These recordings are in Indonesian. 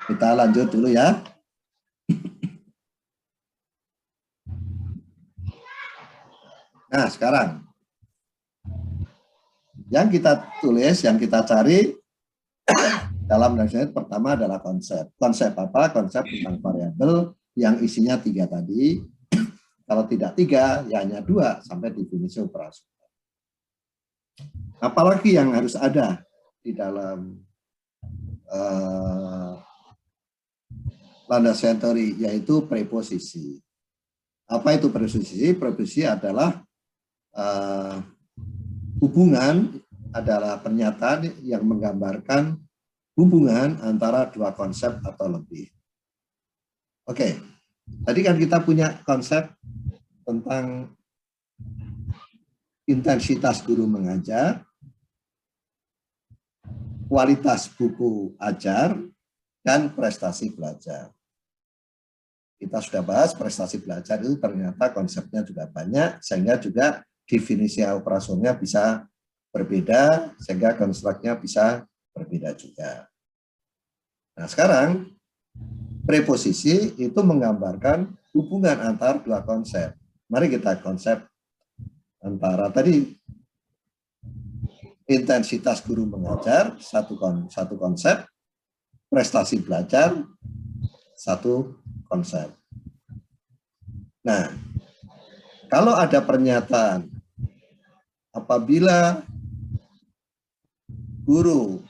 Kita lanjut dulu ya. Nah, sekarang yang kita tulis, yang kita cari dalam dashboard pertama adalah konsep. Konsep apa? Konsep tentang variabel yang isinya 3 tadi. Kalau tidak 3, ya hanya 2 sampai definisi operasi. Apalagi yang harus ada di dalam landasan teori, yaitu preposisi. Apa itu preposisi? Preposisi adalah hubungan, adalah pernyataan yang menggambarkan hubungan antara 2 konsep atau lebih. Oke, tadi kan kita punya konsep tentang intensitas guru mengajar, kualitas buku ajar, dan prestasi belajar. Kita sudah bahas prestasi belajar itu ternyata konsepnya juga banyak, sehingga juga definisi operasionalnya bisa berbeda, sehingga konstruknya bisa berbeda juga. Nah, sekarang preposisi itu menggambarkan hubungan antar 2 konsep. Mari kita konsep antara tadi intensitas guru mengajar, satu konsep, prestasi belajar, satu konsep. Nah, kalau ada pernyataan apabila guru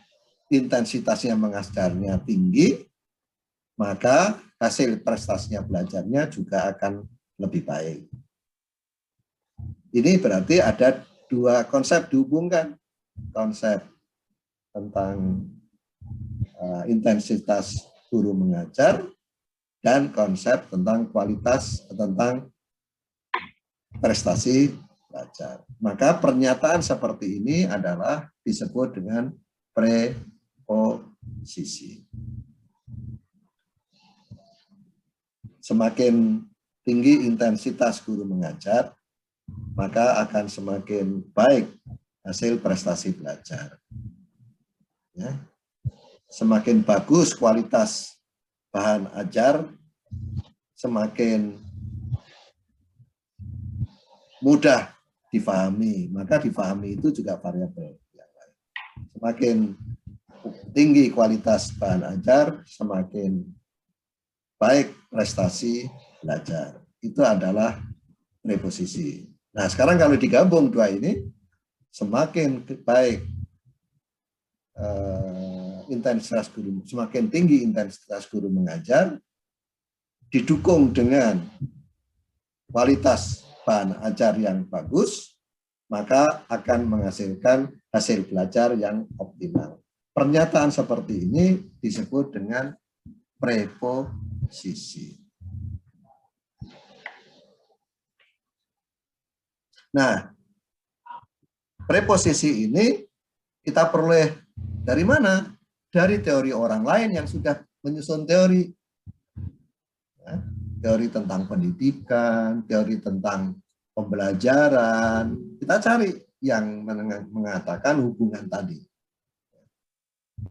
intensitasnya mengajarnya tinggi, maka hasil prestasinya belajarnya juga akan lebih baik. Ini berarti ada 2 konsep dihubungkan. Konsep tentang intensitas guru mengajar dan konsep tentang kualitas, tentang prestasi belajar. Maka pernyataan seperti ini adalah disebut dengan preposisi. Semakin tinggi intensitas guru mengajar, maka akan semakin baik hasil prestasi belajar. Ya. Semakin bagus kualitas bahan ajar, semakin mudah difahami, maka difahami itu juga variabel yang lain. Semakin tinggi kualitas bahan ajar, semakin baik prestasi belajar. Itu adalah preposisi. Nah, sekarang kalau digabung 2 ini, semakin baik intensitas guru, semakin tinggi intensitas guru mengajar, didukung dengan kualitas bahan ajar yang bagus, maka akan menghasilkan hasil belajar yang optimal. Pernyataan seperti ini disebut dengan preposisi. Nah, preposisi ini kita peroleh dari mana? Dari teori orang lain yang sudah menyusun teori. Ya, teori tentang pendidikan, teori tentang pembelajaran. Kita cari yang mengatakan hubungan tadi.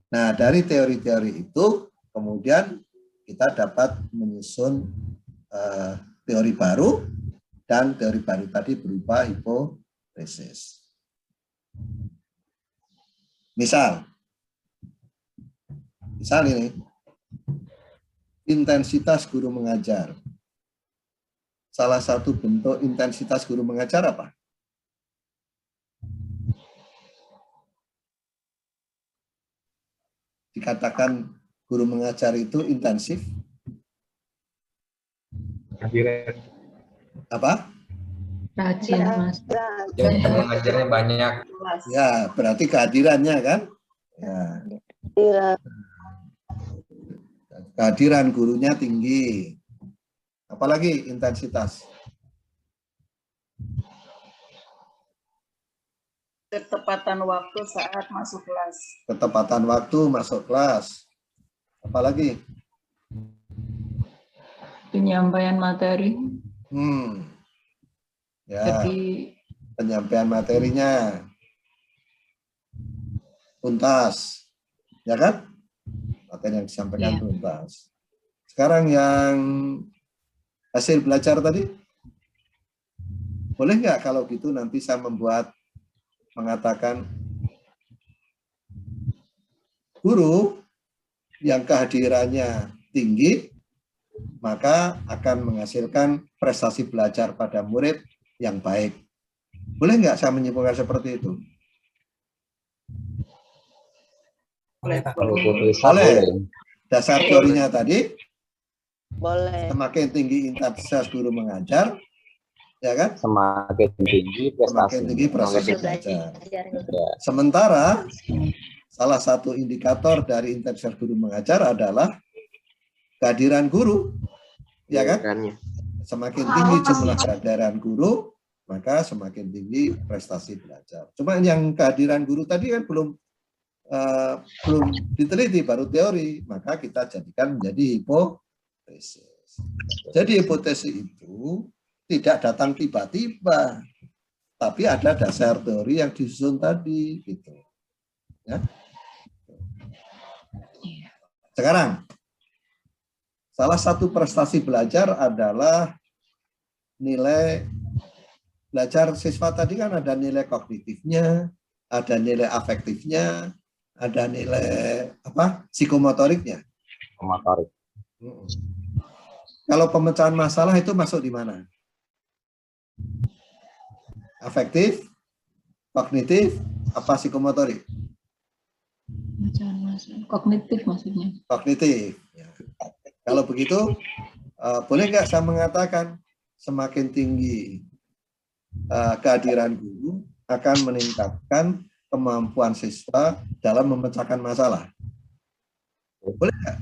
Nah, dari teori-teori itu, kemudian kita dapat menyusun teori baru, dan teori baru tadi berupa hipotesis. Misal ini, intensitas guru mengajar. Salah satu bentuk intensitas guru mengajar apa? Dikatakan guru mengajar itu intensif. Kehadiran. Apa? Rajin, Mas. Yang mengajarnya banyak. Ya, berarti kehadirannya kan? Ya. Kehadiran gurunya tinggi. Apalagi intensitas? Ketepatan waktu saat masuk kelas. Ketepatan waktu masuk kelas. Apalagi? Penyampaian materi. Ya. Jadi Penyampaian materinya tuntas. Ya kan? materi yang disampaikan tuntas. Sekarang yang hasil belajar tadi, boleh nggak kalau gitu nanti saya mengatakan guru yang kehadirannya tinggi, maka akan menghasilkan prestasi belajar pada murid yang baik. Boleh nggak saya menyimpulkan seperti itu? Boleh. Dasar teorinya tadi, Boleh. semakin tinggi intensitas guru mengajar, ya kan? Semakin tinggi prestasi. Semakin tinggi prestasi belajar. Sementara salah satu indikator dari intensitas guru mengajar adalah kehadiran guru, ya kan? Semakin tinggi jumlah kehadiran guru, maka semakin tinggi prestasi belajar. Cuma yang kehadiran guru tadi kan belum diteliti, baru teori, maka kita jadikan menjadi hipotesis. Jadi hipotesis itu tidak datang tiba-tiba, tapi ada dasar teori yang disusun tadi, gitu. Ya. Sekarang, salah satu prestasi belajar adalah nilai belajar siswa tadi kan ada nilai kognitifnya, ada nilai afektifnya, ada nilai psikomotoriknya. Psikomotorik. Kalau pemecahan masalah itu masuk di mana? Afektif, kognitif, apa psikomotorik? Pemecahan masalah. Kognitif maksudnya. Kognitif. Ya. Kalau begitu, boleh nggak saya mengatakan semakin tinggi kehadiran guru akan meningkatkan kemampuan siswa dalam memecahkan masalah? Boleh nggak?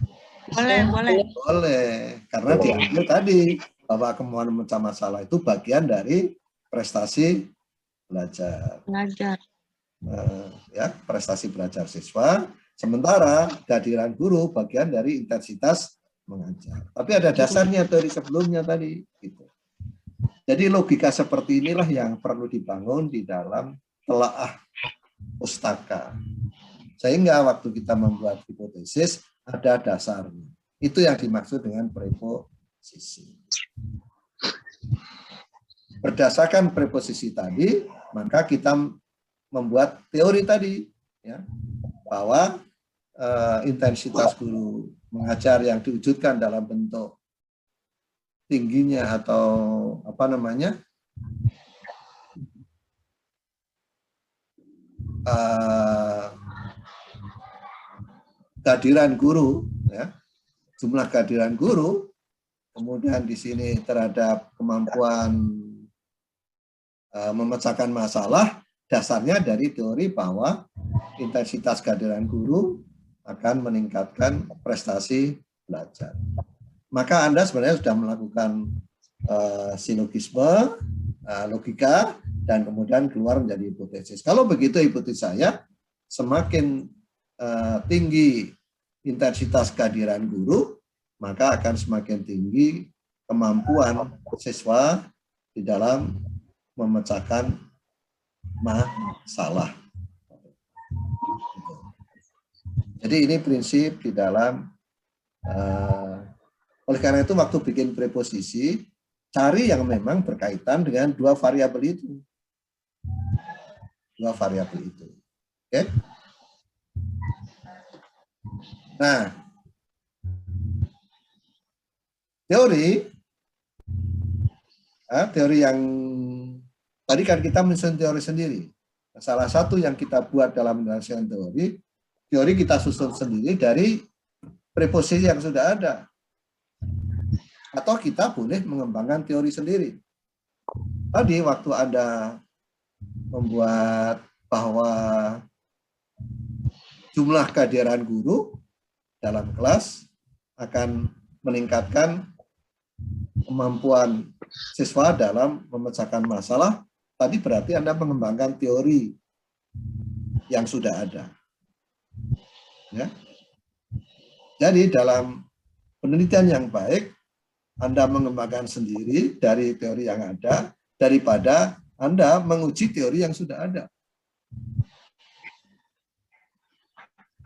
Boleh. Karena diambil tadi bahwa kemampuan memecah masalah itu bagian dari prestasi belajar. Ya, prestasi belajar siswa. Sementara kehadiran guru bagian dari intensitas mengajar. Tapi ada dasarnya dari sebelumnya tadi. Gitu. Jadi logika seperti inilah yang perlu dibangun di dalam telaah pustaka. Sehingga waktu kita membuat hipotesis, ada dasarnya. Itu yang dimaksud dengan preposisi. Berdasarkan preposisi tadi, maka kita membuat teori tadi, ya, bahwa intensitas guru mengajar yang diwujudkan dalam bentuk tingginya atau kehadiran guru, ya, jumlah kehadiran guru, kemudian di sini terhadap kemampuan memecahkan masalah, dasarnya dari teori bahwa intensitas kehadiran guru akan meningkatkan prestasi belajar. Maka Anda sebenarnya sudah melakukan silogisme, logika, dan kemudian keluar menjadi hipotesis. Kalau begitu hipotesis saya, semakin tinggi intensitas kehadiran guru, maka akan semakin tinggi kemampuan siswa di dalam memecahkan masalah. Jadi ini prinsip di dalam, oleh karena itu waktu bikin preposisi, cari yang memang berkaitan dengan dua variabel itu. Dua variabel itu. Oke? Nah, teori yang tadi kan kita menyusun teori sendiri. Salah satu yang kita buat dalam menyusun teori kita susun sendiri dari preposisi yang sudah ada. Atau kita boleh mengembangkan teori sendiri. Tadi waktu Anda membuat bahwa jumlah kehadiran guru dalam kelas akan meningkatkan kemampuan siswa dalam memecahkan masalah, tadi berarti Anda mengembangkan teori yang sudah ada. Ya. Jadi dalam penelitian yang baik, Anda mengembangkan sendiri dari teori yang ada, daripada Anda menguji teori yang sudah ada.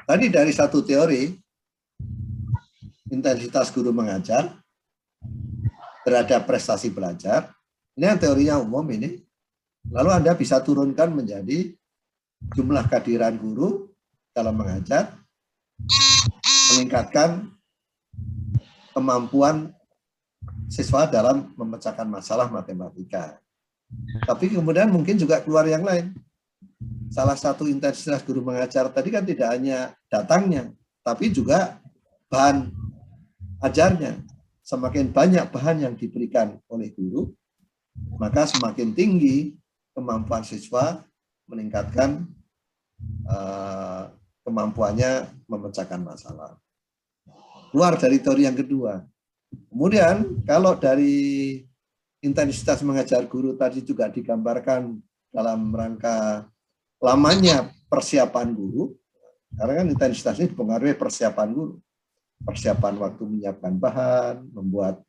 Tadi dari satu teori, intensitas guru mengajar terhadap prestasi belajar. Ini yang teorinya umum ini. Lalu Anda bisa turunkan menjadi jumlah kehadiran guru dalam mengajar, meningkatkan kemampuan siswa dalam memecahkan masalah matematika. Tapi kemudian mungkin juga keluar yang lain. Salah satu intensitas guru mengajar tadi kan tidak hanya datangnya, tapi juga bahan ajarnya. Semakin banyak bahan yang diberikan oleh guru, maka semakin tinggi kemampuan siswa meningkatkan kemampuannya memecahkan masalah. Keluar dari teori yang kedua. Kemudian kalau dari intensitas mengajar guru tadi juga digambarkan dalam rangka lamanya persiapan guru, karena kan intensitas ini dipengaruhi persiapan guru. Persiapan waktu menyiapkan bahan, membuat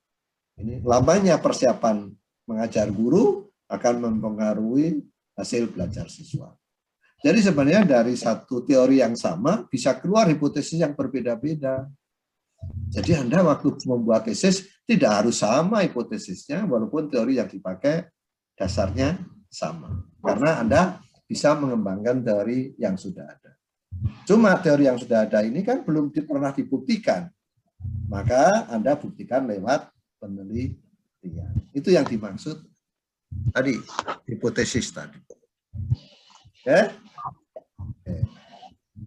ini lamanya persiapan mengajar guru akan mempengaruhi hasil belajar siswa. Jadi sebenarnya dari satu teori yang sama bisa keluar hipotesis yang berbeda-beda. Jadi Anda waktu membuat tesis tidak harus sama hipotesisnya walaupun teori yang dipakai dasarnya sama. Karena Anda bisa mengembangkan teori yang sudah ada. Cuma teori yang sudah ada ini kan belum pernah dibuktikan. Maka Anda buktikan lewat penelitian. Itu yang dimaksud tadi, hipotesis tadi. Oke?